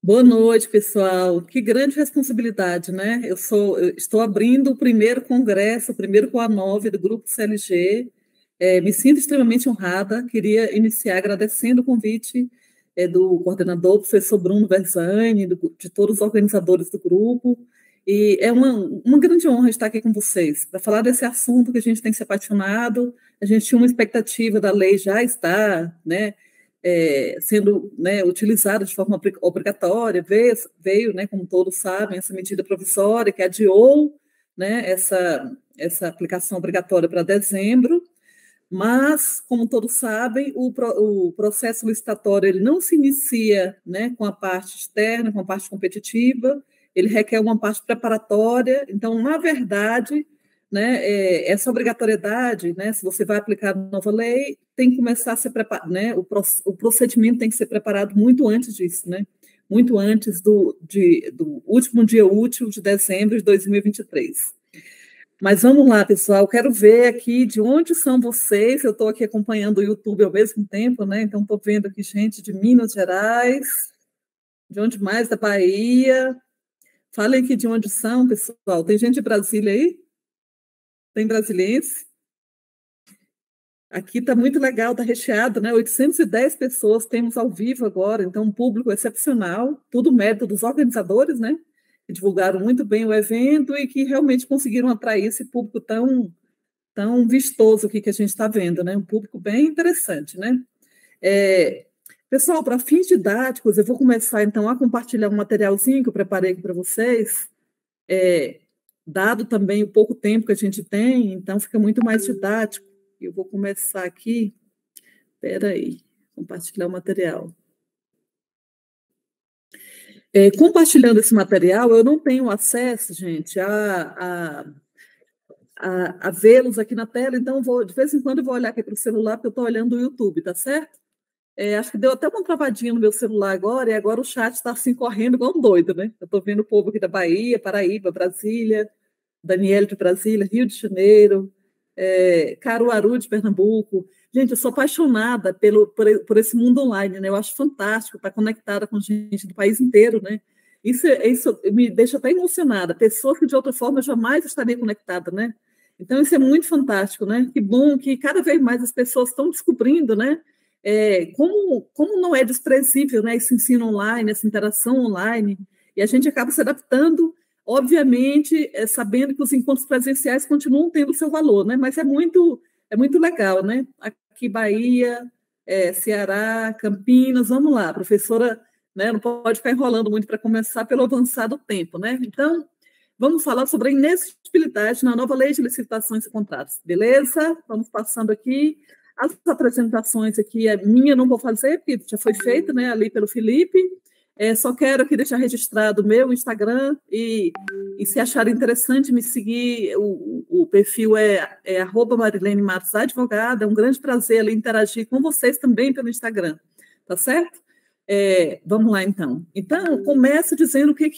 Boa noite, pessoal. Que grande responsabilidade, né? Eu estou abrindo o primeiro congresso, o primeiro Coa9 do Grupo CLG. Me sinto extremamente honrada. Queria iniciar agradecendo o convite do coordenador, professor Bruno Verzani, de todos os organizadores do grupo. E é uma grande honra estar aqui com vocês para falar desse assunto que a gente tem se apaixonado. A gente tinha uma expectativa da lei já estar, né? Sendo, né, utilizada de forma obrigatória, veio, né, como todos sabem, essa medida provisória que adiou, né, essa aplicação obrigatória para dezembro, mas, como todos sabem, o processo licitatório ele não se inicia, né, com a parte externa, com a parte competitiva, ele requer uma parte preparatória, então, na verdade, né, essa obrigatoriedade, né, se você vai aplicar a nova lei, tem que começar a ser preparado, né, o procedimento tem que ser preparado muito antes disso, né, muito antes do último dia útil de dezembro de 2023. Mas vamos lá, pessoal, quero ver aqui de onde são vocês, eu estou aqui acompanhando o YouTube ao mesmo tempo, né, então estou vendo aqui gente de Minas Gerais, de onde mais? Da Bahia. Falem aqui de onde são, pessoal. Tem gente de Brasília aí? Tem brasiliense? Aqui está muito legal, está recheado, né? 810 pessoas temos ao vivo agora, então um público excepcional, tudo mérito dos organizadores, né? Que divulgaram muito bem o evento e que realmente conseguiram atrair esse público tão vistoso aqui que a gente está vendo, né? Um público bem interessante, né? É, Pessoal, para fins didáticos, eu vou começar então a compartilhar um materialzinho que eu preparei aqui para vocês, dado também o pouco tempo que a gente tem, então fica muito mais didático. Eu vou começar aqui. Espera aí, compartilhar o material. Compartilhando esse material, eu não tenho acesso, gente, a vê-los aqui na tela, então de vez em quando eu vou olhar aqui para o celular, porque eu estou olhando o YouTube, tá certo? Acho que deu até uma travadinha no meu celular agora, e agora o chat está assim correndo igual um doido, né? Eu estou vendo o povo aqui da Bahia, Paraíba, Brasília, Daniel de Brasília, Rio de Janeiro, Caruaru de Pernambuco. Gente, eu sou apaixonada por esse mundo online, né? Eu acho fantástico estar conectada com gente do país inteiro, né? Isso me deixa até emocionada. Pessoas que de outra forma eu jamais estaria conectada, né? Então, isso é muito fantástico, né? Que bom que cada vez mais as pessoas estão descobrindo, né? Como não é desprezível, né? Esse ensino online, essa interação online, e a gente acaba se adaptando, obviamente, sabendo que os encontros presenciais continuam tendo seu valor, né? Mas é muito legal, né? Aqui, Bahia, Ceará, Campinas, vamos lá, professora, né? Não pode ficar enrolando muito para começar pelo avançado tempo, né? Então, vamos falar sobre a inexigibilidade na nova lei de licitações e contratos, beleza? Vamos passando aqui. As apresentações aqui, a minha não vou fazer, porque já foi feita, né, ali pelo Felipe. Só quero aqui deixar registrado o meu Instagram e se achar interessante me seguir, o perfil é @Marilene Matos Advogada. É um grande prazer ali interagir com vocês também pelo Instagram, tá certo? Vamos lá, então. Então, começo dizendo o que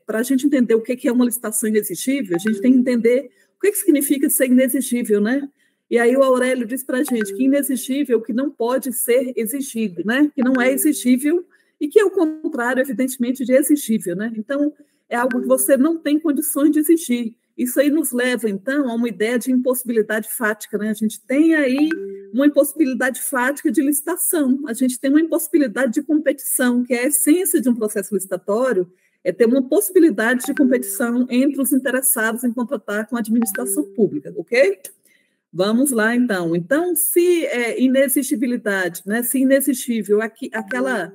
para a gente entender o que é uma licitação inexigível, a gente tem que entender o que significa ser inexigível, né? E aí o Aurélio diz para a gente que inexigível, que não pode ser exigido, né? Que não é exigível e que é o contrário, evidentemente, de exigível, né? Então, é algo que você não tem condições de exigir. Isso aí nos leva, então, a uma ideia de impossibilidade fática, né? A gente tem aí uma impossibilidade fática de licitação, a gente tem uma impossibilidade de competição, que é a essência de um processo licitatório, é ter uma possibilidade de competição entre os interessados em contratar com a administração pública, ok? Vamos lá, então. Então, se é inexigibilidade, né, se inexigível, aquela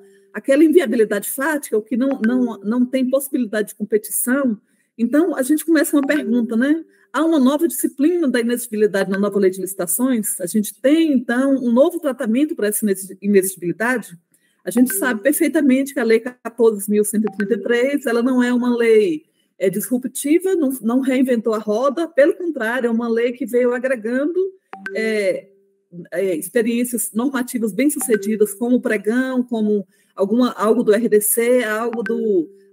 inviabilidade fática, o que não tem possibilidade de competição, então a gente começa uma pergunta, né? Há uma nova disciplina da inexigibilidade na nova lei de licitações? A gente tem, então, um novo tratamento para essa inexigibilidade? A gente sabe perfeitamente que a Lei 14.133, ela não é uma lei disruptiva, não reinventou a roda, pelo contrário, é uma lei que veio agregando experiências normativas bem-sucedidas, como o pregão, como algo do RDC, algo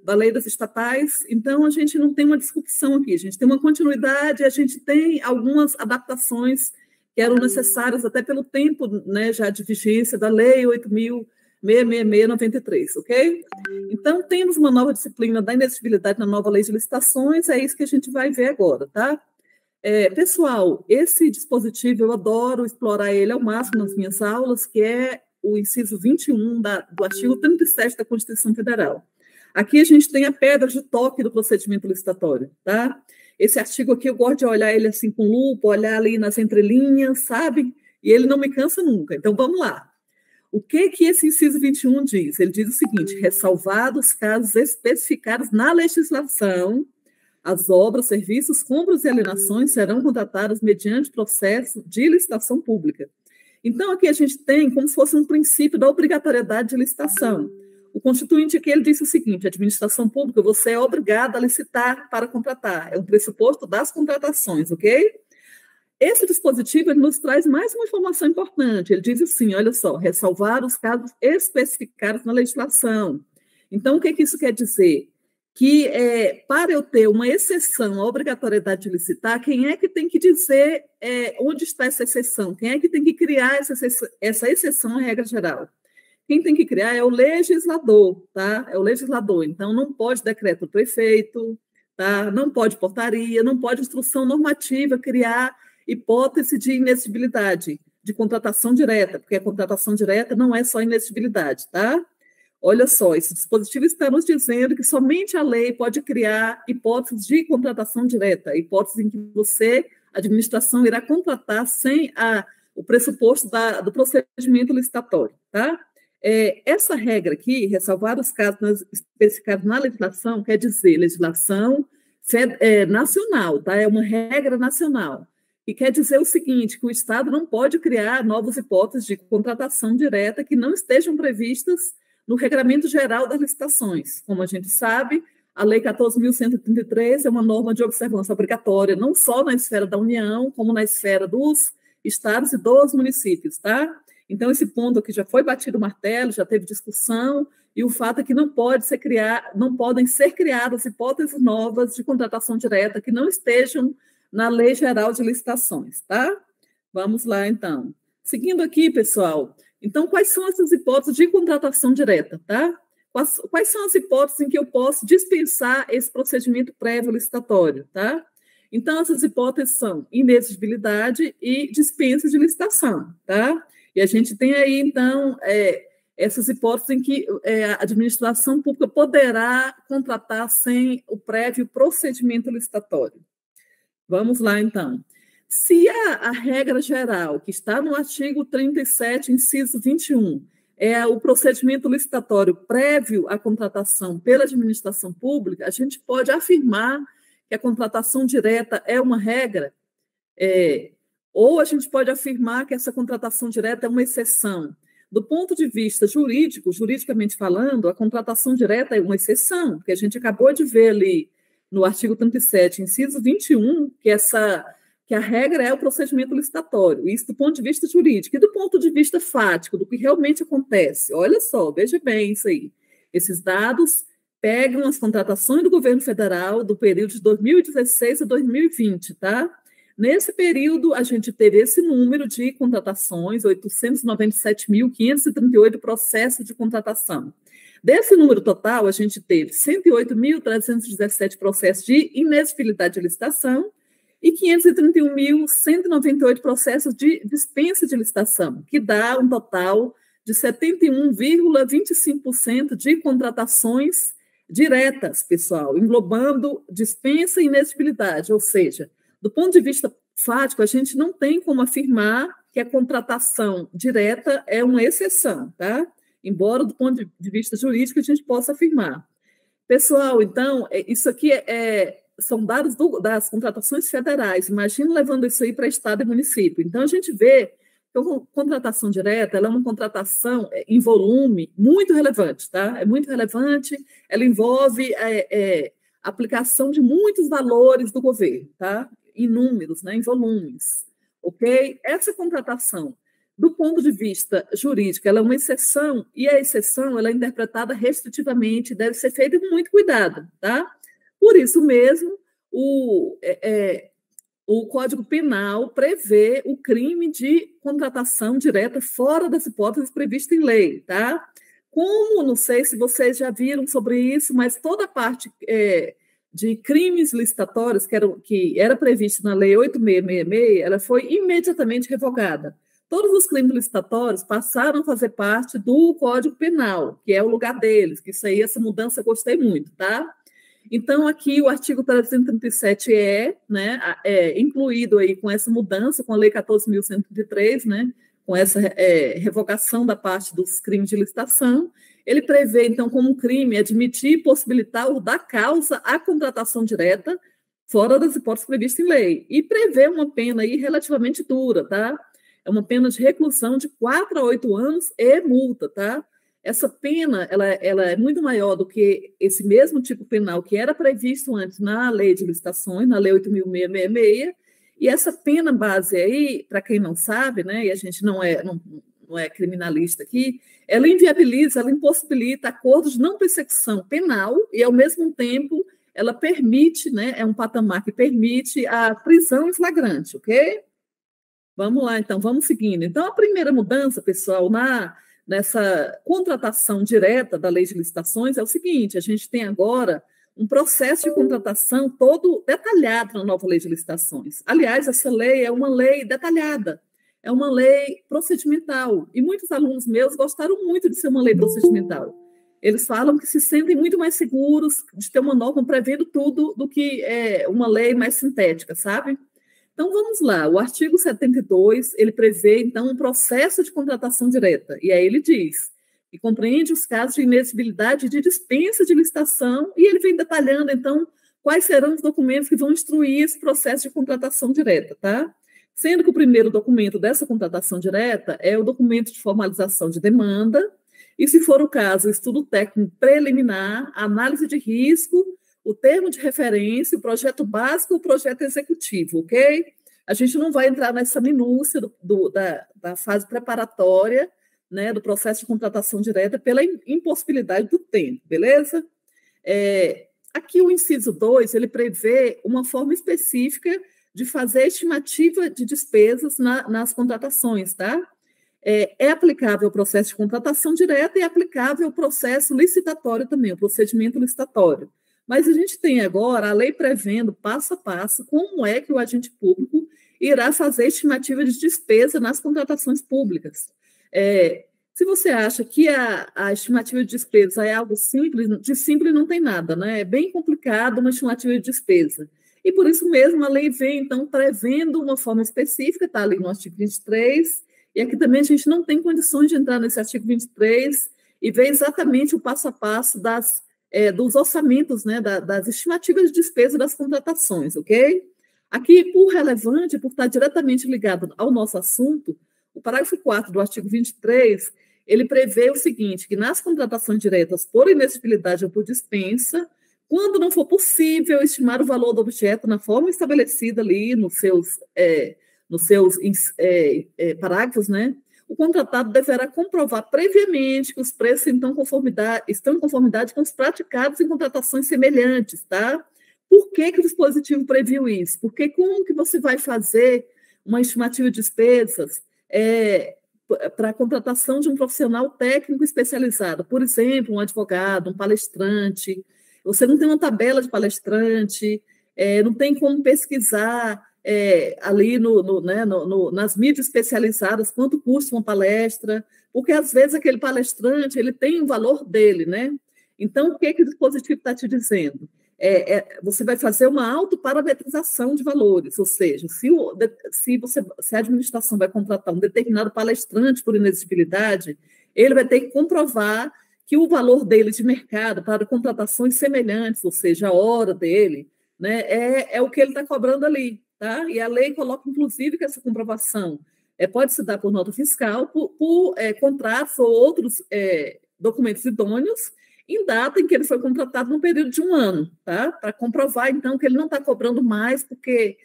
da lei das estatais. Então, a gente não tem uma disrupção aqui, a gente tem uma continuidade, a gente tem algumas adaptações que eram necessárias até pelo tempo, né, já de vigência da lei 66693, ok? Então, temos uma nova disciplina da inexigibilidade na nova lei de licitações, é isso que a gente vai ver agora, tá? Pessoal, esse dispositivo eu adoro explorar ele ao máximo nas minhas aulas, que é o inciso 21 do artigo 37 da Constituição Federal. Aqui a gente tem a pedra de toque do procedimento licitatório, tá? Esse artigo aqui eu gosto de olhar ele assim com lupa, olhar ali nas entrelinhas, sabe? E ele não me cansa nunca. Então vamos lá. O que esse inciso 21 diz? Ele diz o seguinte: ressalvados casos especificados na legislação, as obras, serviços, compras e alienações serão contratadas mediante processo de licitação pública. Então, aqui a gente tem como se fosse um princípio da obrigatoriedade de licitação. O Constituinte aqui, ele disse o seguinte: a administração pública, você é obrigado a licitar para contratar. É um pressuposto das contratações, ok? Esse dispositivo ele nos traz mais uma informação importante. Ele diz assim, olha só, ressalvar os casos especificados na legislação. Então, o que isso quer dizer? Que para eu ter uma exceção à obrigatoriedade de licitar, quem é que tem que dizer onde está essa exceção? Quem é que tem que criar essa exceção à regra geral? Quem tem que criar é o legislador, tá? É o legislador. Então, não pode decreto do prefeito, tá? Não pode portaria, não pode instrução normativa criar hipótese de inexigibilidade, de contratação direta, porque a contratação direta não é só inexigibilidade, tá? Olha só, esse dispositivo está nos dizendo que somente a lei pode criar hipóteses de contratação direta, hipóteses em que você, a administração, irá contratar sem o pressuposto do procedimento licitatório, tá? Essa regra aqui, ressalvar os casos especificados na legislação, quer dizer legislação nacional, tá? É uma regra nacional. E quer dizer o seguinte, que o Estado não pode criar novas hipóteses de contratação direta que não estejam previstas no Regramento Geral das Licitações. Como a gente sabe, a Lei 14.133 é uma norma de observância obrigatória, não só na esfera da União, como na esfera dos estados e dos municípios, tá? Então, esse ponto aqui já foi batido o martelo, já teve discussão, e o fato é que não podem ser criadas hipóteses novas de contratação direta que não estejam na Lei Geral de Licitações, tá? Vamos lá, então. Seguindo aqui, pessoal, então, quais são essas hipóteses de contratação direta, tá? Quais são as hipóteses em que eu posso dispensar esse procedimento prévio licitatório, tá? Então, essas hipóteses são inexigibilidade e dispensa de licitação, tá? E a gente tem aí, então, essas hipóteses em que a administração pública poderá contratar sem o prévio procedimento licitatório. Vamos lá, então. Se a regra geral, que está no artigo 37, inciso 21, é o procedimento licitatório prévio à contratação pela administração pública, a gente pode afirmar que a contratação direta é uma regra, ou a gente pode afirmar que essa contratação direta é uma exceção. Do ponto de vista jurídico, juridicamente falando, a contratação direta é uma exceção, porque a gente acabou de ver ali no artigo 37, inciso 21, que a regra é o procedimento licitatório, isso do ponto de vista jurídico. E do ponto de vista fático, do que realmente acontece, olha só, veja bem isso aí. Esses dados pegam as contratações do governo federal do período de 2016 a 2020, tá? Nesse período, a gente teve esse número de contratações, 897.538 processos de contratação. Desse número total, a gente teve 108.317 processos de inexigibilidade de licitação e 531.198 processos de dispensa de licitação, que dá um total de 71,25% de contratações diretas, pessoal, englobando dispensa e inexigibilidade, ou seja, do ponto de vista fático, a gente não tem como afirmar que a contratação direta é uma exceção, tá? Embora do ponto de vista jurídico a gente possa afirmar. Pessoal, então, isso aqui são dados das contratações federais. Imagina levando isso aí para estado e município. Então, a gente vê que a contratação direta ela é uma contratação em volume muito relevante, tá? É muito relevante, ela envolve aplicação de muitos valores do governo, tá? Em números, né? Em volumes, ok? Essa contratação, do ponto de vista jurídico, ela é uma exceção, e a exceção ela é interpretada restritivamente, deve ser feita com muito cuidado, tá? Por isso mesmo, o Código Penal prevê o crime de contratação direta fora das hipóteses previstas em lei, tá? Como, não sei se vocês já viram sobre isso, mas toda a parte de crimes licitatórios que era prevista na Lei 8666, ela foi imediatamente revogada. Todos os crimes licitatórios passaram a fazer parte do Código Penal, que é o lugar deles, que isso aí, essa mudança eu gostei muito, tá? Então, aqui o artigo 337 né, incluído aí com essa mudança, com a Lei 14.103, né, com essa revogação da parte dos crimes de licitação, ele prevê, então, como crime admitir e possibilitar ou dar causa à contratação direta, fora das hipóteses previstas em lei, e prevê uma pena aí relativamente dura, tá? É uma pena de reclusão de 4 a 8 anos e multa, tá? Essa pena, ela é muito maior do que esse mesmo tipo penal que era previsto antes na Lei de Licitações, na Lei 8.666, e essa pena base aí, para quem não sabe, né, e a gente não é criminalista aqui, ela inviabiliza, ela impossibilita acordos de não persecução penal e, ao mesmo tempo, ela permite, né, é um patamar que permite a prisão em flagrante, ok? Vamos lá, então, vamos seguindo. Então, a primeira mudança, pessoal, nessa contratação direta da Lei de Licitações é o seguinte: a gente tem agora um processo de contratação todo detalhado na nova Lei de Licitações. Aliás, essa lei é uma lei detalhada, é uma lei procedimental, e muitos alunos meus gostaram muito de ser uma lei procedimental. Eles falam que se sentem muito mais seguros de ter uma norma prevendo tudo do que uma lei mais sintética, sabe? Então, vamos lá. O artigo 72, ele prevê, então, um processo de contratação direta. E aí ele diz que compreende os casos de inexigibilidade e de dispensa de licitação, e ele vem detalhando, então, quais serão os documentos que vão instruir esse processo de contratação direta, tá? Sendo que o primeiro documento dessa contratação direta é o documento de formalização de demanda, e, se for o caso, o estudo técnico preliminar, análise de risco, o termo de referência, o projeto básico e o projeto executivo, ok? A gente não vai entrar nessa minúcia da fase preparatória, né, do processo de contratação direta pela impossibilidade do tempo, beleza? Aqui o inciso 2, ele prevê uma forma específica de fazer estimativa de despesas nas contratações, tá? É aplicável o processo de contratação direta e é aplicável o processo licitatório também, o procedimento licitatório. Mas a gente tem agora a lei prevendo passo a passo como é que o agente público irá fazer estimativa de despesa nas contratações públicas. Se você acha que a estimativa de despesa é algo simples, de simples não tem nada, né? É bem complicado uma estimativa de despesa. E por isso mesmo a lei vem, então, prevendo uma forma específica, está ali no artigo 23, e aqui também a gente não tem condições de entrar nesse artigo 23 e ver exatamente o passo a passo dos orçamentos, né, das estimativas de despesa das contratações, ok? Aqui, por relevante, por estar diretamente ligado ao nosso assunto, o parágrafo 4 do artigo 23, ele prevê o seguinte, que nas contratações diretas por inexigibilidade ou por dispensa, quando não for possível estimar o valor do objeto na forma estabelecida ali nos seus parágrafos, né, o contratado deverá comprovar previamente que os preços estão em conformidade com os praticados em contratações semelhantes, tá? Por que o dispositivo previu isso? Porque como que você vai fazer uma estimativa de despesas para a contratação de um profissional técnico especializado? Por exemplo, um advogado, um palestrante. Você não tem uma tabela de palestrante, não tem como pesquisar ali nas mídias especializadas, quanto custa uma palestra, porque às vezes aquele palestrante ele tem o valor dele, né? Então, o que o dispositivo está te dizendo? Você vai fazer uma autoparametrização de valores, ou seja, se a administração vai contratar um determinado palestrante por inexigibilidade, ele vai ter que comprovar que o valor dele de mercado para contratações semelhantes, ou seja, a hora dele, né, é o que ele está cobrando ali. Tá? E a lei coloca, inclusive, que essa comprovação pode se dar por nota fiscal, por contratos ou outros documentos idôneos, em data em que ele foi contratado no período de 1 ano, tá? Para comprovar, então, que ele não está cobrando mais porque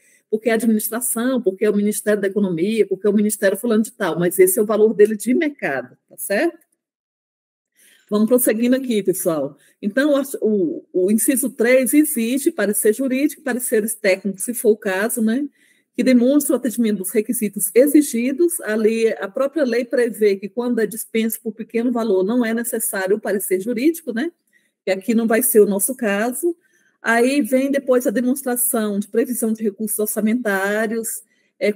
a administração, porque é o Ministério da Economia, porque é o Ministério fulano de tal, mas esse é o valor dele de mercado, tá certo? Vamos prosseguindo aqui, pessoal. Então, o inciso 3 exige parecer jurídico, pareceres técnicos, se for o caso, né? que demonstram o atendimento dos requisitos exigidos. A própria lei prevê que quando é dispensa por pequeno valor não é necessário o parecer jurídico, né? Que aqui não vai ser o nosso caso. Aí vem depois a demonstração de previsão de recursos orçamentários,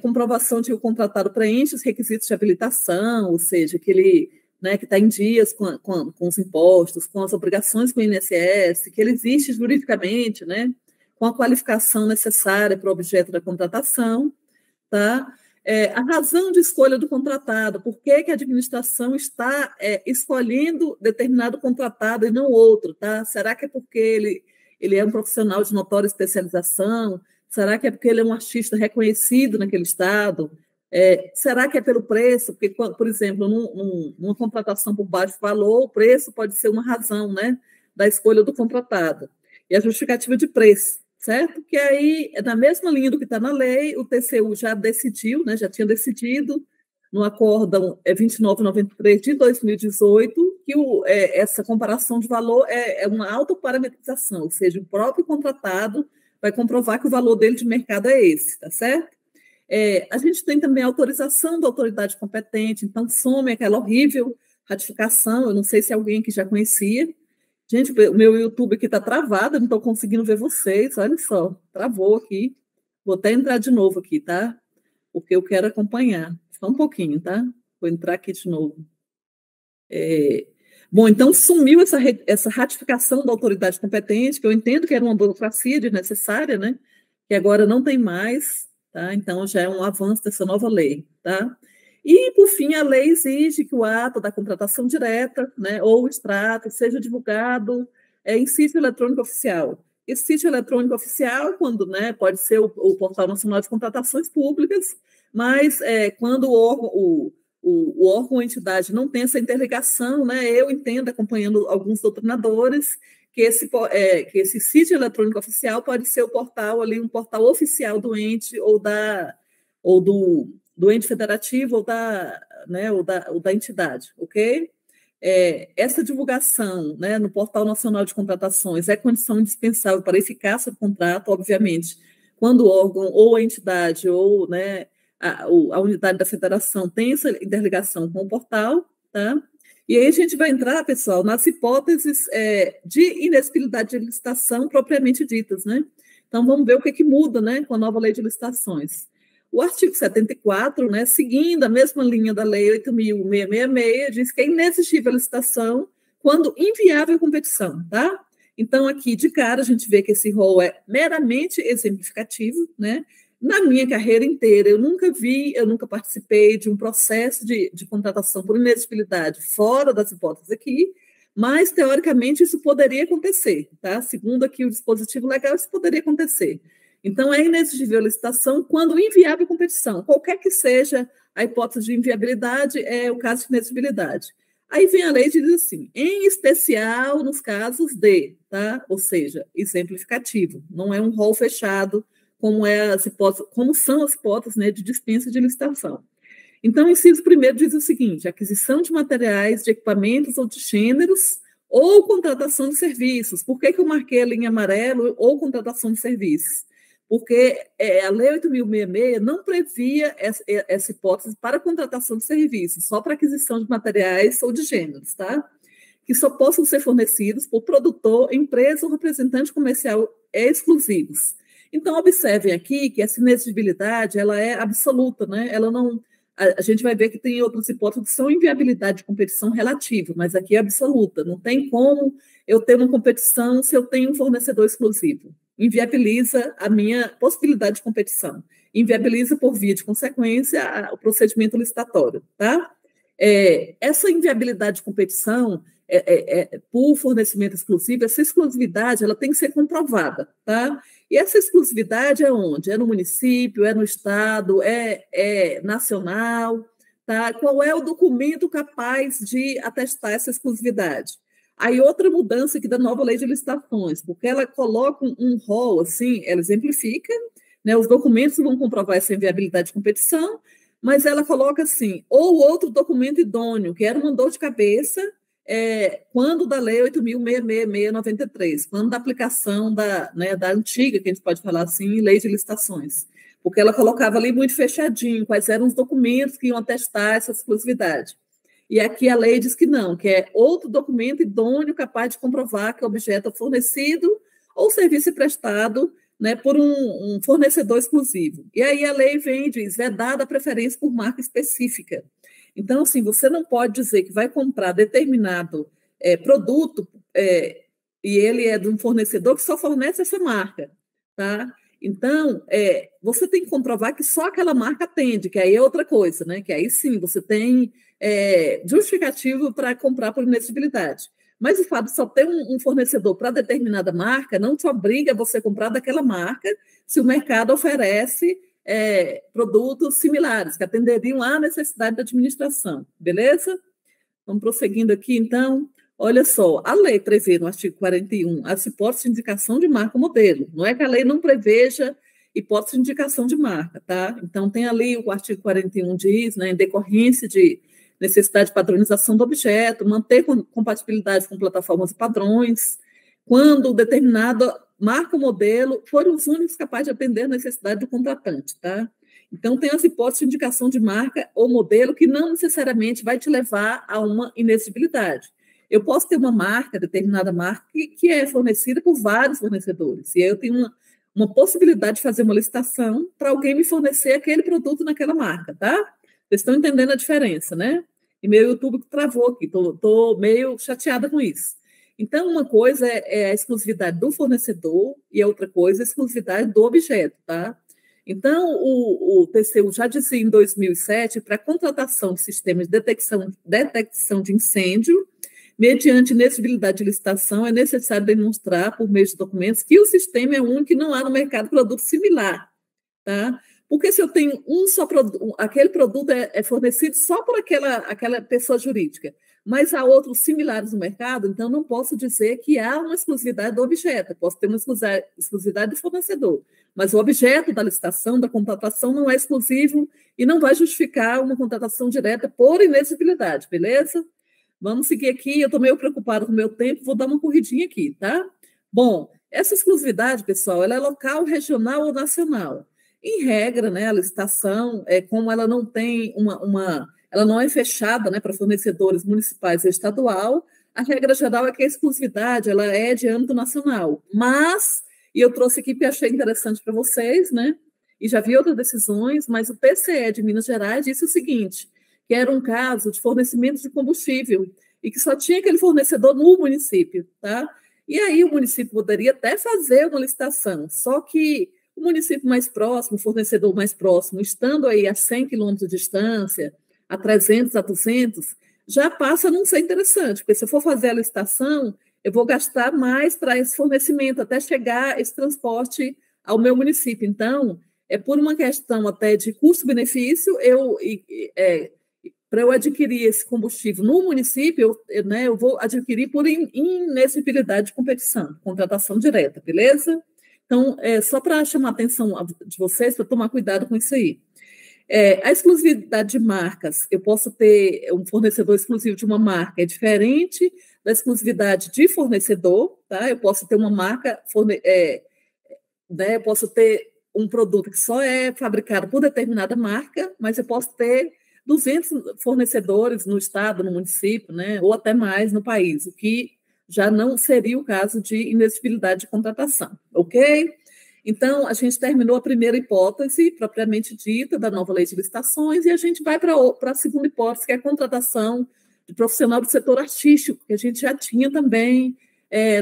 comprovação de que o contratado preenche os requisitos de habilitação, ou seja, que ele, né, que está em dias com os impostos, com as obrigações com o INSS, que ele existe juridicamente, né, com a qualificação necessária para o objeto da contratação, tá? A razão de escolha do contratado, por que a administração está escolhendo determinado contratado e não outro, tá? Será que é porque ele é um profissional de notória especialização? Será que é porque ele é um artista reconhecido naquele estado? Será que é pelo preço? Porque, por exemplo, numa contratação por baixo valor, o preço pode ser uma razão, né, da escolha do contratado. E a justificativa de preço, certo? Que aí, na mesma linha do que está na lei, o TCU já decidiu, né, já tinha decidido, no acórdão 2993 de 2018, que essa comparação de valor é uma autoparametrização, ou seja, o próprio contratado vai comprovar que o valor dele de mercado é esse, tá certo? A gente tem também a autorização da autoridade competente, então some aquela horrível ratificação, eu não sei se alguém que já conhecia. Gente, o meu YouTube aqui está travado, eu não estou conseguindo ver vocês, olha só, travou aqui. Vou até entrar de novo aqui, tá? Porque eu quero acompanhar. Só um pouquinho, tá? Vou entrar aqui de novo. Bom, então sumiu essa ratificação da autoridade competente, que eu entendo que era uma burocracia desnecessária, né? Que agora não tem mais, tá? Então já é um avanço dessa nova lei, tá? E, por fim, a lei exige que o ato da contratação direta, né, ou o extrato, seja divulgado em sítio eletrônico oficial. Esse sítio eletrônico oficial, quando, né, pode ser o Portal Nacional de Contratações Públicas, mas quando o órgão ou entidade não tem essa interligação, né, eu entendo, acompanhando alguns doutrinadores, que esse sítio eletrônico oficial pode ser o portal ali, um portal oficial do ente ou do ente federativo ou da entidade, ok? Essa divulgação, né, no Portal Nacional de Contratações é condição indispensável para a eficácia do contrato, obviamente, quando o órgão ou a entidade ou, né, a unidade da federação tem essa interligação com o portal, tá? E aí a gente vai entrar, pessoal, nas hipóteses de inexigibilidade de licitação propriamente ditas, né? Então, vamos ver o que muda, né, com a nova lei de licitações. O artigo 74, né, seguindo a mesma linha da Lei 8.666, diz que é inexigível a licitação quando inviável a competição, tá? Então, aqui, de cara, a gente vê que esse rol é meramente exemplificativo, né? Na minha carreira inteira, eu nunca participei de um processo de contratação por inexigibilidade fora das hipóteses aqui, mas, teoricamente, isso poderia acontecer, tá? Segundo aqui o dispositivo legal, isso poderia acontecer. Então, é inexigível a licitação quando inviável a competição. Qualquer que seja a hipótese de inviabilidade, é o caso de inexigibilidade. Aí vem a lei e diz assim, em especial nos casos de, tá? Ou seja, exemplificativo. Não é um rol fechado, como são as hipóteses, né, de dispensa de licitação. Então, o inciso primeiro diz o seguinte, aquisição de materiais, de equipamentos ou de gêneros, ou contratação de serviços. Por que eu marquei ali em amarelo ou contratação de serviços? Porque a Lei 8.666 não previa essa hipótese para contratação de serviços, só para aquisição de materiais ou de gêneros, tá? Que só possam ser fornecidos por produtor, empresa ou representante comercial exclusivos. Então, observem aqui que essa inexigibilidade, ela é absoluta, né? Ela não... A gente vai ver que tem outras hipóteses que são inviabilidade de competição relativa, mas aqui é absoluta. Não tem como eu ter uma competição se eu tenho um fornecedor exclusivo. Inviabiliza a minha possibilidade de competição. Inviabiliza, por via de consequência, o procedimento licitatório, tá? Essa inviabilidade de competição por fornecimento exclusivo, essa exclusividade, ela tem que ser comprovada, tá? E essa exclusividade é onde? É no município, é no estado, é nacional, tá? Qual é o documento capaz de atestar essa exclusividade? Aí outra mudança aqui da nova lei de licitações, porque ela coloca um rol, assim, ela exemplifica, né, os documentos vão comprovar essa inviabilidade de competição, mas ela coloca assim, ou outro documento idôneo, que era uma dor de cabeça, quando da Lei 8.666/93, quando da aplicação da antiga, que a gente pode falar assim, Lei de Licitações. porque ela colocava ali muito fechadinho quais eram os documentos que iam atestar essa exclusividade. E aqui a lei diz que não, que é outro documento idôneo capaz de comprovar que o objeto é fornecido ou serviço prestado, né, por um fornecedor exclusivo. E aí a lei vem e diz, é dada a preferência por marca específica. Então, assim, você não pode dizer que vai comprar determinado produto e ele é de um fornecedor que só fornece essa marca, tá? Então, você tem que comprovar que só aquela marca atende, que aí é outra coisa, né? Que aí sim, você tem justificativo para comprar por inexigibilidade. Mas o fato de só ter um fornecedor para determinada marca não te obriga a você comprar daquela marca se o mercado oferece produtos similares, que atenderiam à necessidade da administração, beleza? Vamos prosseguindo aqui, então. Olha só, a lei prevê no artigo 41 as hipóteses de indicação de marca modelo. Não é que a lei não preveja hipótese de indicação de marca, tá? Então, tem ali o artigo 41 diz, né, em decorrência de necessidade de padronização do objeto, manter compatibilidade com plataformas e padrões, quando determinada marca ou modelo foram os únicos capazes de atender a necessidade do contratante, tá? Então, tem as hipóteses de indicação de marca ou modelo que não necessariamente vai te levar a uma inexigibilidade. Eu posso ter uma marca, determinada marca, que é fornecida por vários fornecedores, e aí eu tenho uma possibilidade de fazer uma licitação para alguém me fornecer aquele produto naquela marca, tá? Vocês estão entendendo a diferença, né? E meu YouTube travou aqui, estou meio chateada com isso. Então, uma coisa é a exclusividade do fornecedor e a outra coisa é a exclusividade do objeto, tá? Então, o TCU já dizia em 2007, para a contratação de sistemas de detecção de incêndio, mediante inexigibilidade de licitação, é necessário demonstrar, por meio de documentos, que o sistema é único e não há no mercado produto similar, tá? Porque se eu tenho um só produto, aquele produto é fornecido só por aquela pessoa jurídica, mas há outros similares no mercado, então não posso dizer que há uma exclusividade do objeto, eu posso ter uma exclusividade do fornecedor, mas o objeto da licitação, da contratação, não é exclusivo e não vai justificar uma contratação direta por inexigibilidade, beleza? Vamos seguir aqui, eu estou meio preocupada com o meu tempo, vou dar uma corridinha aqui, tá? Bom, essa exclusividade, pessoal, ela é local, regional ou nacional. Em regra, né, a licitação, como ela não tem ela não é fechada, né, para fornecedores municipais ou estadual, a regra geral é que a exclusividade ela é de âmbito nacional. Mas, e eu trouxe aqui porque achei interessante para vocês, né, e já vi outras decisões, mas o TCE de Minas Gerais disse o seguinte, que era um caso de fornecimento de combustível e que só tinha aquele fornecedor no município, tá? E aí o município poderia até fazer uma licitação, só que o município mais próximo, o fornecedor mais próximo, estando aí a 100 quilômetros de distância, a 300, a 200, já passa a não ser interessante, porque se eu for fazer a licitação, eu vou gastar mais para esse fornecimento, até chegar esse transporte ao meu município. Então, por uma questão até de custo-benefício, para eu adquirir esse combustível no município, eu vou adquirir por inexigibilidade de competição, contratação direta, beleza? Então, só para chamar a atenção de vocês, para tomar cuidado com isso aí. A exclusividade de marcas, eu posso ter um fornecedor exclusivo de uma marca, é diferente da exclusividade de fornecedor, tá? Eu posso ter uma marca, eu posso ter um produto que só é fabricado por determinada marca, mas eu posso ter 200 fornecedores no estado, no município, né, ou até mais no país, o que já não seria o caso de inexigibilidade de contratação, ok? Então, a gente terminou a primeira hipótese, propriamente dita, da nova lei de licitações, e a gente vai para a segunda hipótese, que é a contratação de profissional do setor artístico, que a gente já tinha também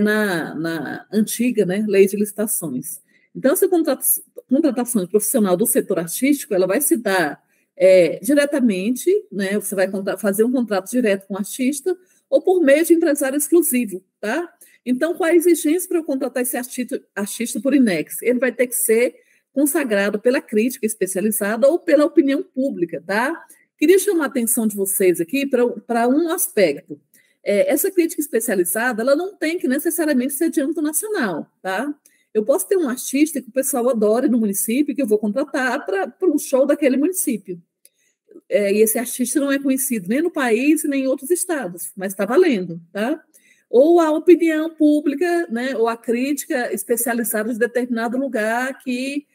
na antiga, né, lei de licitações. Então, essa contratação de profissional do setor artístico, ela vai se dar diretamente, né, você vai fazer um contrato direto com o artista, ou por meio de empresário exclusivo, tá? Então, qual a exigência para eu contratar esse artista por INEX? Ele vai ter que ser consagrado pela crítica especializada ou pela opinião pública, tá? Queria chamar a atenção de vocês aqui para um aspecto. Essa crítica especializada, ela não tem que necessariamente ser de âmbito nacional, tá? Eu posso ter um artista que o pessoal adore no município, que eu vou contratar para um show daquele município. E esse artista não é conhecido nem no país, nem em outros estados, mas está valendo, tá? Ou a opinião pública, né, ou a crítica especializada de determinado lugar que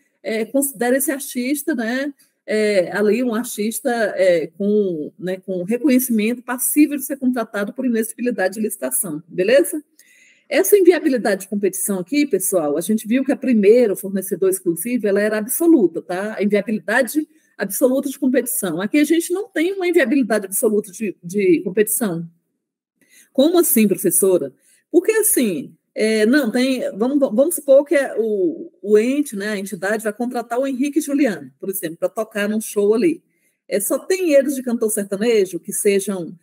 considera esse artista, né, ali um artista com reconhecimento passível de ser contratado por inexigibilidade de licitação, beleza? Essa inviabilidade de competição aqui, pessoal, a gente viu que a primeira, o fornecedor exclusivo, ela era absoluta, tá? A inviabilidade absoluta de competição. Aqui a gente não tem uma inviabilidade absoluta de competição. Como assim, professora? Porque assim, não tem. Vamos supor que o ente, né, a entidade, vai contratar o Henrique e Juliano, por exemplo, para tocar num show ali. Só tem eles de cantor sertanejo que sejam,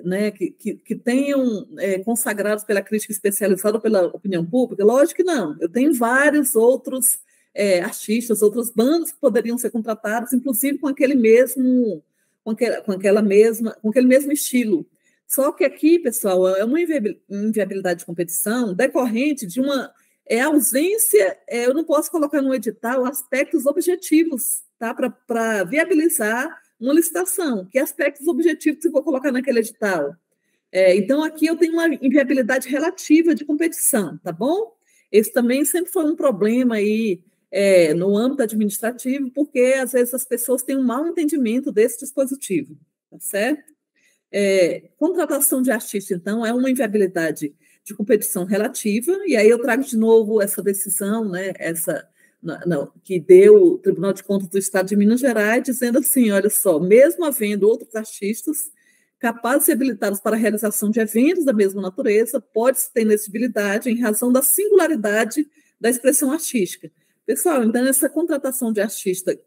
né, que tenham consagrados pela crítica especializada ou pela opinião pública? Lógico que não. Eu tenho vários outros artistas, outras bandas que poderiam ser contratadas, inclusive com aquele mesmo, com aquele mesmo estilo. Só que aqui, pessoal, é uma inviabilidade de competição decorrente de uma ausência, eu não posso colocar no edital aspectos objetivos, tá? Para viabilizar uma licitação. Que aspectos objetivos eu vou colocar naquele edital? Então, aqui eu tenho uma inviabilidade relativa de competição, tá bom? Esse também sempre foi um problema aí no âmbito administrativo, porque às vezes as pessoas têm um mau entendimento desse dispositivo, tá certo? Contratação de artista, então, é uma inviabilidade de competição relativa, e aí eu trago de novo essa decisão, né, que deu o Tribunal de Contas do Estado de Minas Gerais, dizendo assim, olha só, mesmo havendo outros artistas capazes e habilitados para a realização de eventos da mesma natureza, pode-se ter inexigibilidade em razão da singularidade da expressão artística. Pessoal, então, essa contratação de artista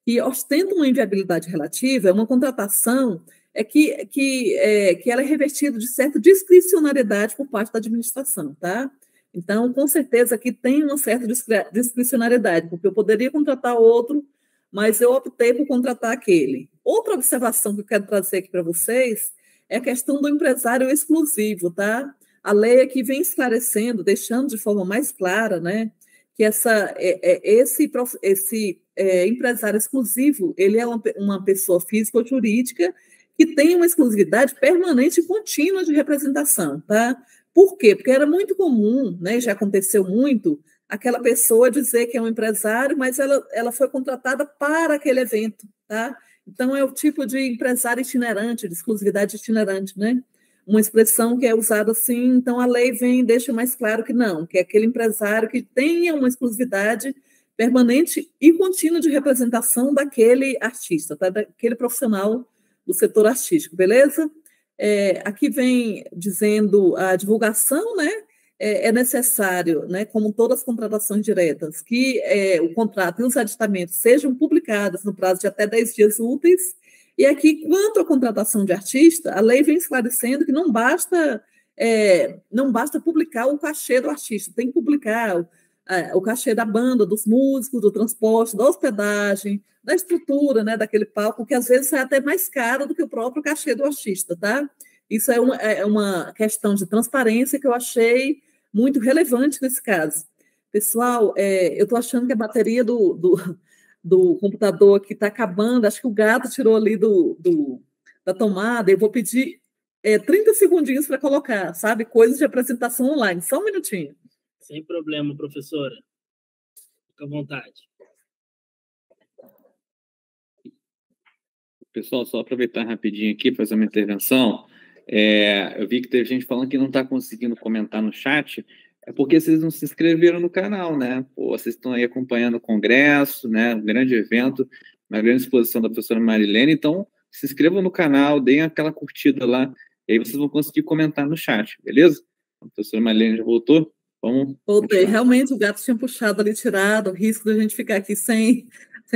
que ostenta uma inviabilidade relativa é uma contratação que ela é revestida de certa discricionariedade por parte da administração, tá? Então, com certeza, aqui tem uma certa discricionariedade, porque eu poderia contratar outro, mas eu optei por contratar aquele. Outra observação que eu quero trazer aqui para vocês é a questão do empresário exclusivo, tá? A lei aqui vem esclarecendo, deixando de forma mais clara, né, que esse empresário exclusivo, ele é uma pessoa física ou jurídica que tem uma exclusividade permanente e contínua de representação, tá? Por quê? Porque era muito comum, né, já aconteceu muito, aquela pessoa dizer que é um empresário, mas ela foi contratada para aquele evento, tá? Então, é o tipo de empresário itinerante, de exclusividade itinerante, né? Uma expressão que é usada assim, então a lei vem e deixa mais claro que não, que é aquele empresário que tenha uma exclusividade permanente e contínua de representação daquele artista, tá? Daquele profissional do setor artístico, beleza? Aqui vem dizendo a divulgação, né? É necessário, né, como todas as contratações diretas, que o contrato e os aditamentos sejam publicados no prazo de até 10 dias úteis. E aqui, quanto à contratação de artista, a lei vem esclarecendo que não basta publicar o cachê do artista, tem que publicar o cachê da banda, dos músicos, do transporte, da hospedagem, da estrutura, né, daquele palco, que às vezes é até mais caro do que o próprio cachê do artista, tá? Isso é uma questão de transparência que eu achei muito relevante nesse caso. Pessoal, eu estou achando que a bateria do computador aqui está acabando, acho que o gato tirou ali da tomada, eu vou pedir 30 segundinhos para colocar, sabe? Coisas de apresentação online, só um minutinho. Sem problema, professora. Fica à vontade. Pessoal, só aproveitar rapidinho aqui, fazer uma intervenção. Eu vi que teve gente falando que não está conseguindo comentar no chat, é porque vocês não se inscreveram no canal, né? Pô, vocês estão aí acompanhando o congresso, né? Um grande evento, uma grande exposição da professora Marilene, então se inscrevam no canal, deem aquela curtida lá, e aí vocês vão conseguir comentar no chat, beleza? A professora Marilene já voltou? Vamos. Voltei. Realmente o gato tinha puxado ali, tirado, o risco de a gente ficar aqui sem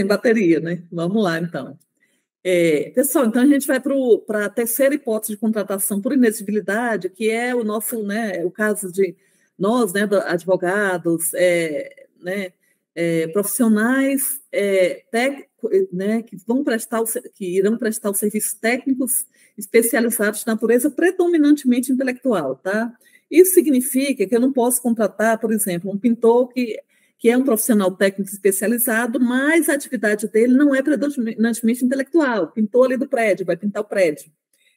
bateria, né? Vamos lá, então. Pessoal, então a gente vai para a terceira hipótese de contratação por inexigibilidade, que é o nosso, né, o caso de nós, né, advogados, né, profissionais né, que irão prestar os serviços técnicos especializados de natureza predominantemente intelectual, tá? Isso significa que eu não posso contratar, por exemplo, um pintor que é um profissional técnico especializado, mas a atividade dele não é predominantemente intelectual. Pintor ali do prédio, vai pintar o prédio.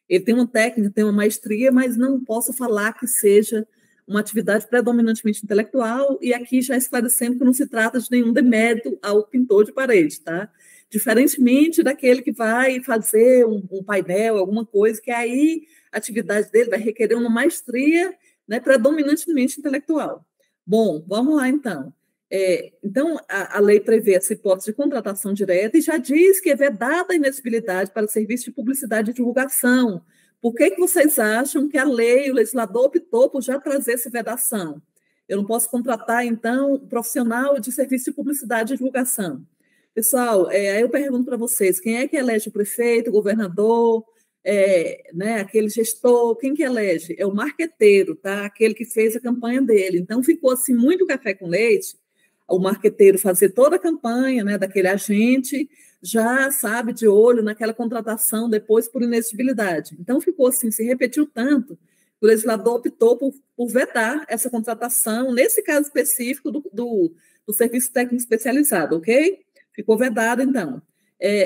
Ele tem uma técnica, tem uma maestria, mas não posso falar que seja uma atividade predominantemente intelectual, e aqui já esclarecendo que não se trata de nenhum demérito ao pintor de parede, tá? Diferentemente daquele que vai fazer um painel, alguma coisa, que aí a atividade dele vai requerer uma maestria, né, predominantemente intelectual. Bom, vamos lá, então. Então, a lei prevê essa hipótese de contratação direta e já diz que é vedada a inexigibilidade para serviço de publicidade e divulgação. Por que vocês acham que a lei, o legislador optou por já trazer essa vedação? Eu não posso contratar, então, um profissional de serviço de publicidade e divulgação. Pessoal, aí eu pergunto para vocês, quem é que elege o prefeito, o governador, né, aquele gestor, quem que elege? É o marqueteiro, tá? Aquele que fez a campanha dele. Então, ficou assim muito café com leite, o marqueteiro fazer toda a campanha, né, daquele agente, já sabe, de olho naquela contratação depois por inexigibilidade. Então, ficou assim, se repetiu tanto, o legislador optou por vetar essa contratação, nesse caso específico do serviço técnico especializado, ok? Ficou vedado, então.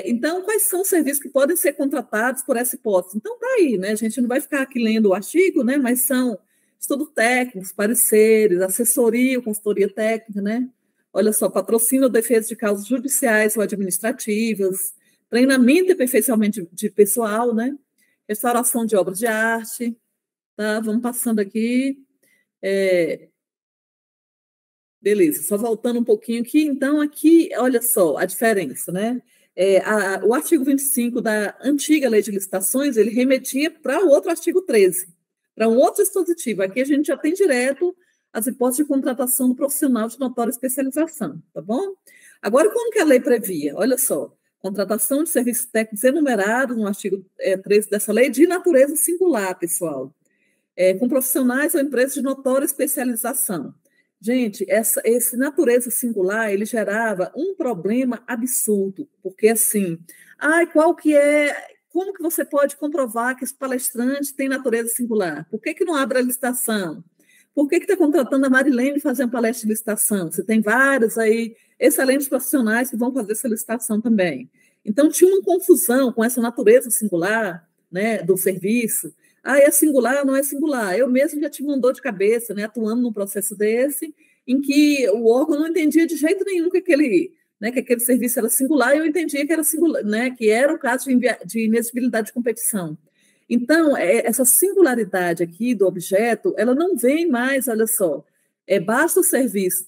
Então, quais são os serviços que podem ser contratados por essa hipótese? Então, tá aí, né? A gente não vai ficar aqui lendo o artigo, né? Mas são estudos técnicos, pareceres, assessoria, consultoria técnica, né? Olha só, patrocínio ou defesa de causas judiciais ou administrativas, treinamento e aperfeiçoamento de pessoal, né? Restauração de obras de arte, tá? Vamos passando aqui. Beleza, só voltando um pouquinho aqui. Então, aqui, olha só a diferença, né? O artigo 25 da antiga lei de licitações, ele remetia para o outro artigo 13, para um outro dispositivo. Aqui a gente já tem direto as hipóteses de contratação do profissional de notória especialização, tá bom? Agora, como que a lei previa? Olha só, contratação de serviços técnicos enumerados no artigo 13 dessa lei de natureza singular, pessoal, com profissionais ou empresas de notória especialização. Gente, esse natureza singular, ele gerava um problema absurdo, porque assim, como que você pode comprovar que esse palestrante tem natureza singular? Por que não abre a licitação? Por que está contratando a Marilene fazer uma palestra de licitação? Você tem vários aí, excelentes profissionais que vão fazer essa licitação também. Então, tinha uma confusão com essa natureza singular, né, do serviço. É singular, não é singular. Eu mesmo já tive uma dor de cabeça, né, atuando num processo desse, em que o órgão não entendia de jeito nenhum que aquele serviço era singular, e eu entendia que era singular, né, que era o caso de inexigibilidade de competição. Então, essa singularidade aqui do objeto, ela não vem mais, olha só, basta o serviço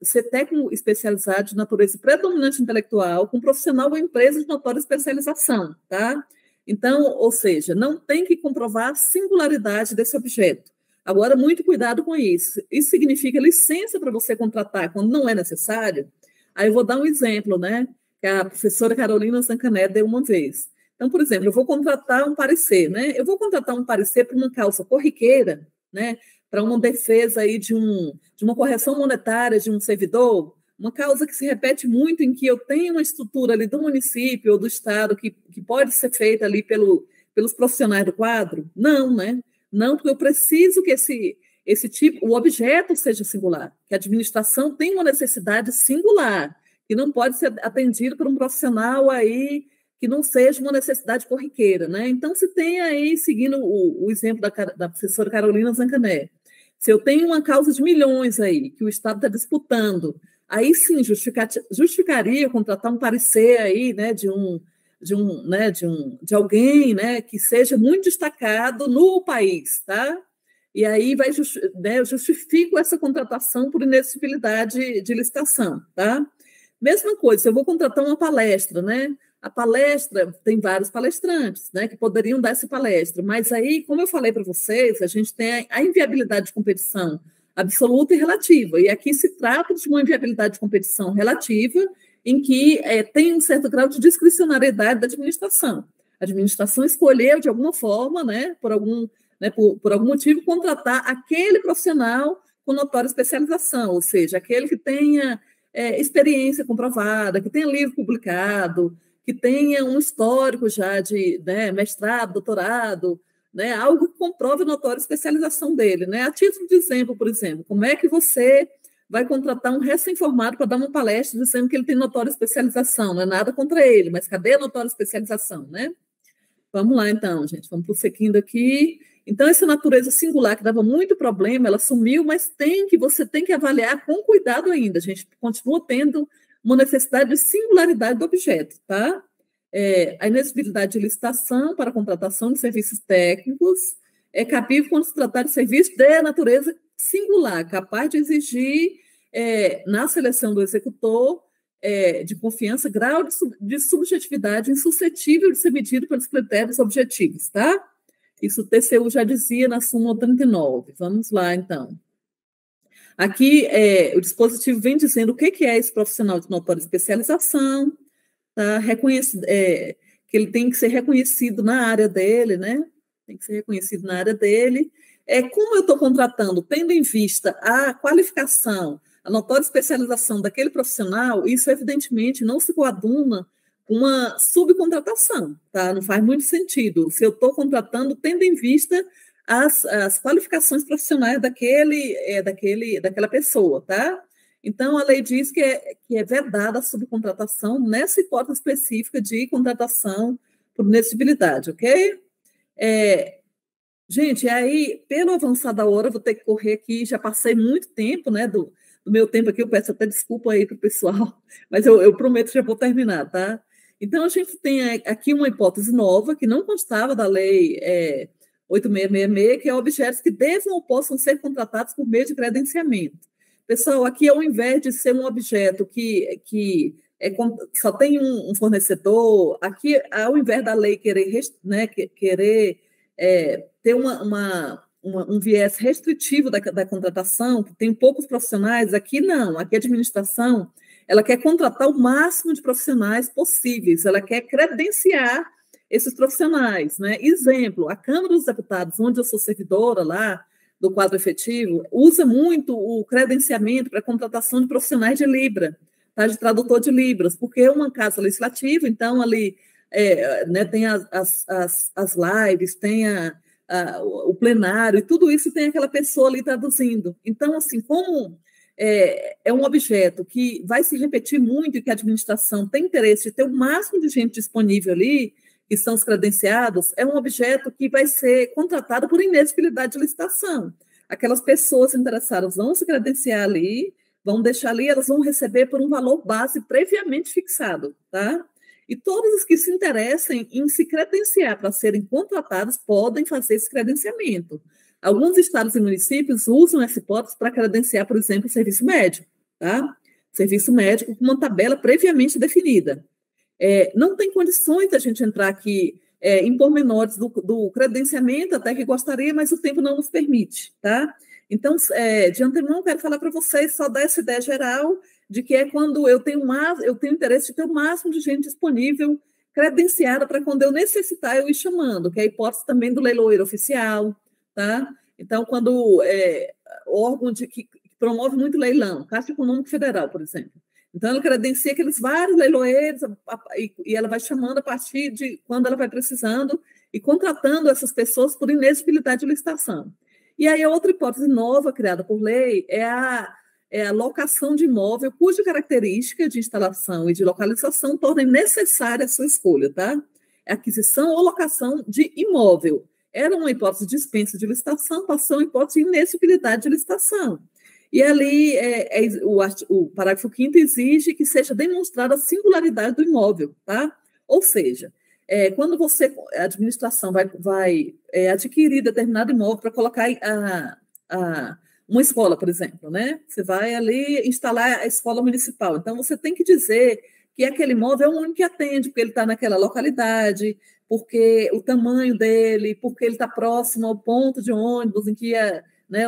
ser técnico especializado de natureza predominante intelectual, com profissional ou empresa de notória especialização, tá? Então, ou seja, não tem que comprovar a singularidade desse objeto. Agora, muito cuidado com isso. Isso significa licença para você contratar quando não é necessário. Aí eu vou dar um exemplo, né, que a professora Carolina Zancané deu uma vez. Então, por exemplo, eu vou contratar um parecer, né? Eu vou contratar um parecer para uma causa corriqueira, né? Para uma defesa aí de uma correção monetária de um servidor, uma causa que se repete muito, em que eu tenho uma estrutura ali do município ou do estado que pode ser feita ali pelos profissionais do quadro. Não, né? Não, porque eu preciso que esse tipo, o objeto seja singular, que a administração tem uma necessidade singular, que não pode ser atendido por um profissional aí que não seja uma necessidade corriqueira, né? Então, se tem aí, seguindo o exemplo da professora Carolina Zancané, se eu tenho uma causa de milhões aí, que o Estado está disputando, aí sim justificaria contratar um parecer aí, né, de alguém, né, que seja muito destacado no país, tá? E aí eu justifico essa contratação por inexigibilidade de licitação, tá? Mesma coisa, se eu vou contratar uma palestra, né? A palestra, tem vários palestrantes, né, que poderiam dar essa palestra, mas aí, como eu falei para vocês, a gente tem a inviabilidade de competição absoluta e relativa, e aqui se trata de uma inviabilidade de competição relativa, em que tem um certo grau de discricionariedade da administração. A administração escolheu, de alguma forma, né, por algum motivo, contratar aquele profissional com notória especialização, ou seja, aquele que tenha experiência comprovada, que tenha livro publicado, que tenha um histórico já de mestrado, doutorado, né, algo que comprove a notória especialização dele. Né? A título de exemplo, por exemplo, como é que você vai contratar um recém-formado para dar uma palestra dizendo que ele tem notória especialização? Não é nada contra ele, mas cadê a notória especialização? Né? Vamos lá, então, gente, vamos prosseguindo aqui. Então, essa natureza singular que dava muito problema, ela sumiu, mas você tem que avaliar com cuidado ainda. A gente continua tendo uma necessidade de singularidade do objeto, tá? A inexigibilidade de licitação para contratação de serviços técnicos é cabível quando se tratar de serviço de natureza singular, capaz de exigir, na seleção do executor, de confiança, grau de subjetividade insuscetível de ser medido pelos critérios objetivos, tá? Isso o TCU já dizia na súmula 39. Vamos lá, então. Aqui, o dispositivo vem dizendo o que é esse profissional de notória especialização, tá? Que ele tem que ser reconhecido na área dele, né? Tem que ser reconhecido na área dele. Como eu estou contratando, tendo em vista a qualificação, a notória especialização daquele profissional, isso, evidentemente, não se coaduna com uma subcontratação, tá? Não faz muito sentido. Se eu estou contratando, tendo em vista as qualificações profissionais daquela pessoa, tá? Então, a lei diz que é vedada a subcontratação nessa hipótese específica de contratação por inexigibilidade, ok? Gente, aí, pelo avançar da hora, eu vou ter que correr aqui, já passei muito tempo, né, do meu tempo aqui, eu peço até desculpa aí para o pessoal, mas eu prometo que já vou terminar, tá? Então, a gente tem aqui uma hipótese nova, que não constava da lei 8666, que é objetos que devam ou possam ser contratados por meio de credenciamento. Pessoal, aqui, ao invés de ser um objeto que só tem um fornecedor, aqui, ao invés da lei querer ter um viés restritivo da contratação, que tem poucos profissionais, aqui não, aqui a administração, ela quer contratar o máximo de profissionais possíveis, ela quer credenciar esses profissionais, né? Exemplo, a Câmara dos Deputados, onde eu sou servidora lá, do quadro efetivo, usa muito o credenciamento para a contratação de profissionais de Libra, tá? De tradutor de Libras, porque é uma casa legislativa, então ali tem as lives, tem o plenário, e tudo isso tem aquela pessoa ali traduzindo. Então, assim, como é um objeto que vai se repetir muito e que a administração tem interesse de ter o máximo de gente disponível ali, que são os credenciados, é um objeto que vai ser contratado por inexigibilidade de licitação. Aquelas pessoas interessadas vão se credenciar ali, vão deixar ali, elas vão receber por um valor base previamente fixado, tá? E todos os que se interessem em se credenciar para serem contratados podem fazer esse credenciamento. Alguns estados e municípios usam essa hipótese para credenciar, por exemplo, o serviço médico, tá? Serviço médico com uma tabela previamente definida. Não tem condições da gente entrar aqui em pormenores do credenciamento, até que gostaria, mas o tempo não nos permite, tá? Então, de antemão, quero falar para vocês, só dar essa ideia geral de que é quando eu tenho interesse de ter o máximo de gente disponível, credenciada, para quando eu necessitar, eu ir chamando, que é a hipótese também do leiloeiro oficial, tá? Então, quando órgão que promove muito leilão, Caixa Econômica Federal, por exemplo. Então, ela credencia aqueles vários leiloeiros e ela vai chamando a partir de quando ela vai precisando e contratando essas pessoas por inexigibilidade de licitação. E aí, a outra hipótese nova criada por lei é a locação de imóvel cuja característica de instalação e de localização tornem necessária a sua escolha, tá? Aquisição ou locação de imóvel. Era uma hipótese de dispensa de licitação, passou a hipótese de inexigibilidade de licitação. E ali, o parágrafo 5º exige que seja demonstrada a singularidade do imóvel, tá? Ou seja, quando a administração vai adquirir determinado imóvel para colocar uma escola, por exemplo, né? Você vai ali instalar a escola municipal. Então, você tem que dizer que aquele imóvel é o único que atende, porque ele está naquela localidade, porque o tamanho dele, porque ele está próximo ao ponto de ônibus em que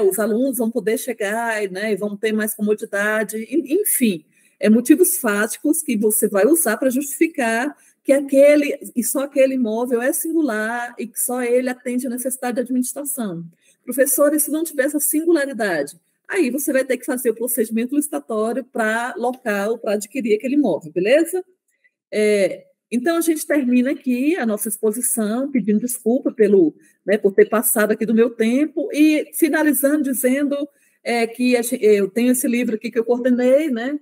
os alunos vão poder chegar, né, e vão ter mais comodidade, enfim, motivos fáticos que você vai usar para justificar que só aquele imóvel é singular e que só ele atende a necessidade da administração. Professor, e se não tiver essa singularidade? Aí você vai ter que fazer o procedimento licitatório para local, para adquirir aquele imóvel, beleza? Então, a gente termina aqui a nossa exposição, pedindo desculpa por ter passado aqui do meu tempo e finalizando dizendo que eu tenho esse livro aqui que eu coordenei, né?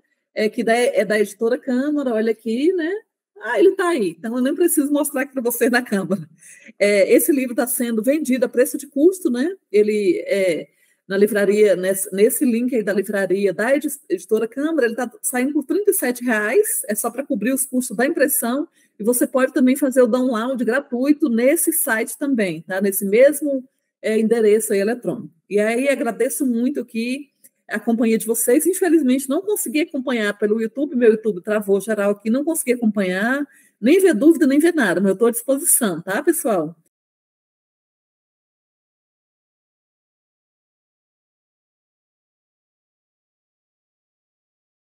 Que é da editora Câmara, olha aqui, né? Ah, ele está aí, então eu nem preciso mostrar aqui para vocês na câmera. Esse livro está sendo vendido a preço de custo, né? Ele na livraria, nesse link aí da livraria da editora Câmara, ele está saindo por R$37, é só para cobrir os custos da impressão, e você pode também fazer o download gratuito nesse site também, tá? Nesse mesmo endereço aí eletrônico. E aí agradeço muito aqui a companhia de vocês. Infelizmente, não consegui acompanhar pelo YouTube, meu YouTube travou geral aqui, não consegui acompanhar, nem ver dúvida, nem ver nada, mas eu estou à disposição, tá, pessoal?